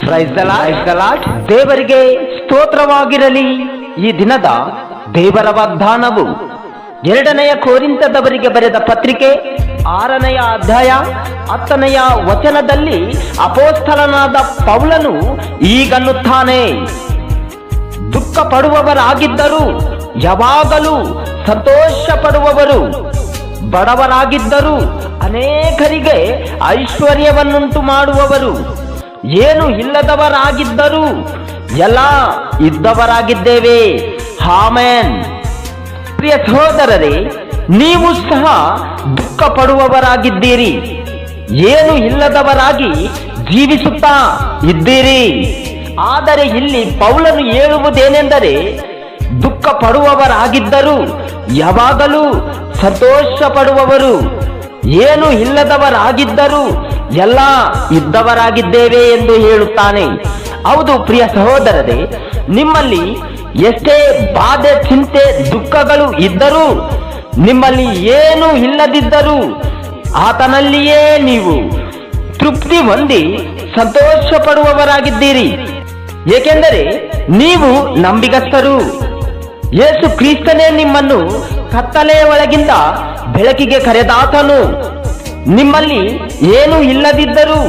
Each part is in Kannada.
Praise the lord. ದೇವರಿಗೆ ಸ್ತೋತ್ರವಾಗಿರಲಿ. ಈ ದಿನದ ದೇವರ ವಾಗ್ದಾನವು 2 ಕೊರಿಂಥದವರಿಗೆ ಬರೆದ ಪತ್ರಿಕೆ 6ನೇ ಅಧ್ಯಾಯ 10ನೇ ವಚನದಲ್ಲಿ ಅಪೊಸ್ತಲನಾದ ಪೌಲನು ಹೀಗನ್ನುತ್ತಾನೆ: ದುಃಖ ಪಡುವವರಾಗಿದ್ದರೂ ಯಾವಾಗಲೂ ಸಂತೋಷ ಪಡುವವರು, ಬಡವರಾಗಿದ್ದರೂ ಅನೇಕರಿಗೆ ಐಶ್ವರ್ಯವನ್ನುಂಟು ಮಾಡುವವರು, ಏನು ಇಲ್ಲದವರಾಗಿದ್ದರೂ ಎಲ್ಲ ಇದ್ದವರಾಗಿದ್ದೇವೆ. ಆಮೆನ್. ಪ್ರಿಯ ಸಹೋದರರೇ, ನೀವು ಸಹ ದುಃಖ ಪಡುವವರಾಗಿದ್ದೀರಿ, ಏನು ಇಲ್ಲದವರಾಗಿ ಜೀವಿಸುತ್ತಾ ಇದ್ದೀರಿ. ಆದರೆ ಇಲ್ಲಿ ಪೌಲನು ಹೇಳುವುದೇನೆಂದರೆ, ದುಃಖ ಪಡುವವರಾಗಿದ್ದರೂ ಯಾವಾಗಲೂ ಸಂತೋಷ ಪಡುವವರು, ಏನು ಇಲ್ಲದವರಾಗಿದ್ದರೂ ಎಲ್ಲ ಇದ್ದವರಾಗಿದ್ದೇವೆ ಎಂದು ಹೇಳುತ್ತಾನೆ. ಹೌದು ಪ್ರಿಯ ಸಹೋದರರೇ, ನಿಮ್ಮಲ್ಲಿ ಎಷ್ಟೇ ಬಾಧೆ, ಚಿಂತೆ, ದುಃಖಗಳು ಇದ್ದರೂ, ನಿಮ್ಮಲ್ಲಿ ಏನು ಇಲ್ಲದಿದ್ದರೂ ಆತನಲ್ಲಿಯೇ ನೀವು ತೃಪ್ತಿ ಹೊಂದಿ ಸಂತೋಷ ಪಡುವವರಾಗಿದ್ದೀರಿ. ಏಕೆಂದರೆ ನೀವು ನಂಬಿಗಸ್ತರು. ಯೇಸು ಕ್ರಿಸ್ತನೇ ನಿಮ್ಮನ್ನು ಕತ್ತಲೆಯ ಒಳಗಿಂದ ಬೆಳಕಿಗೆ ಕರೆದಾತನು. ನಿಮ್ಮಲ್ಲಿ ಏನು ಇಲ್ಲದಿದ್ದರೂ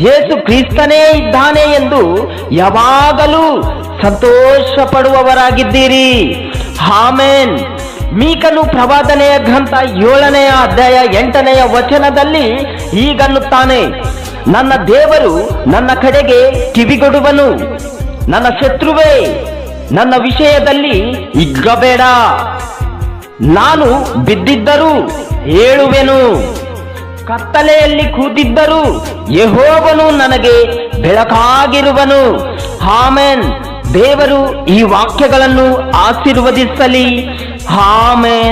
ಯೇಸು ಕ್ರಿಸ್ತನೇ ಇದ್ದಾನೆ ಎಂದು ಯಾವಾಗಲೂ ಸಂತೋಷ ಪಡುವವರಾಗಿದ್ದೀರಿ. ಆಮೆನ್. ಮೀಕನು ಪ್ರವಾದನೆಯ ಗ್ರಂಥ 7ನೇ ಅಧ್ಯಾಯ 8ನೇ ವಚನದಲ್ಲಿ ಹೀಗನ್ನುತ್ತಾನೆ: ನನ್ನ ದೇವರು ನನ್ನ ಕಡೆಗೆ ಕಿವಿಗೊಡುವನು. ನನ್ನ ಶತ್ರುವೇ, ನನ್ನ ವಿಷಯದಲ್ಲಿ ಹಿಗ್ಗಬೇಡ. ನಾನು ಬಿದ್ದಿದ್ದರೂ ಏಳುವೆನು, ಕತ್ತಲೆಯಲ್ಲಿ ಕೂತಿದ್ದರೂ ಯೆಹೋವನು ನನಗೆ ಬೆಳಕಾಗಿರುವನು. ಆಮೆನ್. ದೇವರು ಈ ವಾಕ್ಯಗಳನ್ನು ಆಶೀರ್ವದಿಸಲಿ. ಆಮೆನ್.